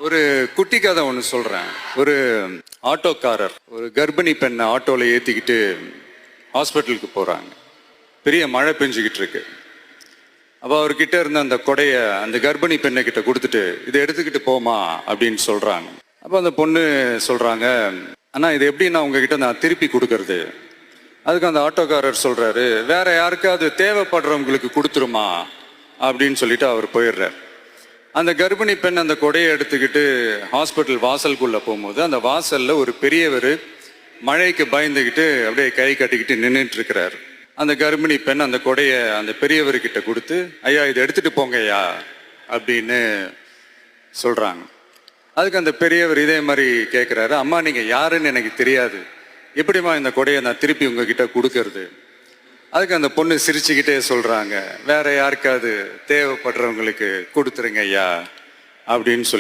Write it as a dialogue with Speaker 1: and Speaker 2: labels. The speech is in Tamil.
Speaker 1: ஒரு குட்டி கதை ஒன்று சொல்கிறேன். ஒரு ஆட்டோக்காரர் ஒரு கர்ப்பிணி பெண்ணை ஆட்டோவில் ஏற்றிக்கிட்டு ஹாஸ்பிட்டலுக்கு போகிறாங்க. பெரிய மழை பெஞ்சிக்கிட்டு இருக்கு. அப்போ அவர்கிட்ட இருந்த அந்த கொடையை அந்த கர்ப்பிணி பெண்ணை கிட்ட கொடுத்துட்டு இதை எடுத்துக்கிட்டு போமா அப்படின்னு சொல்கிறாங்க. அப்போ அந்த பொண்ணு சொல்கிறாங்க, அண்ணா இது எப்படி நான் உங்ககிட்ட நான் திருப்பி கொடுக்கறது? அதுக்கு அந்த ஆட்டோக்காரர் சொல்கிறாரு, வேற யாருக்காவது தேவைப்படுறவங்களுக்கு கொடுத்துருமா அப்படின்னு சொல்லிட்டு அவர் போயிடுறார். அந்த கர்ப்பிணி பெண் அந்த கொடையை எடுத்துக்கிட்டு ஹாஸ்பிட்டல் வாசலுக்குள்ளே போகும்போது அந்த வாசலில் ஒரு பெரியவர் மழைக்கு பயந்துக்கிட்டு அப்படியே கை கட்டிக்கிட்டு நின்றுட்டு இருக்கிறார். அந்த கர்ப்பிணி பெண் அந்த கொடையை அந்த பெரியவர்கிட்ட கொடுத்து, ஐயா இதை எடுத்துகிட்டு போங்க ஐயா அப்படின்னு சொல்கிறாங்க. அதுக்கு அந்த பெரியவர் இதே மாதிரி கேட்குறாரு, அம்மா நீங்கள் யாருன்னு எனக்கு தெரியாது, எப்படிம்மா இந்த கொடையை நான் திருப்பி உங்ககிட்ட கொடுக்கறது? அதுக்கு அந்த பொண்ணு சிரிச்சுக்கிட்டே சொல்கிறாங்க, வேற யாருக்காவது தேவைப்படுறவங்களுக்கு கொடுத்துருங்க ஐயா அப்படின்னு சொல்லி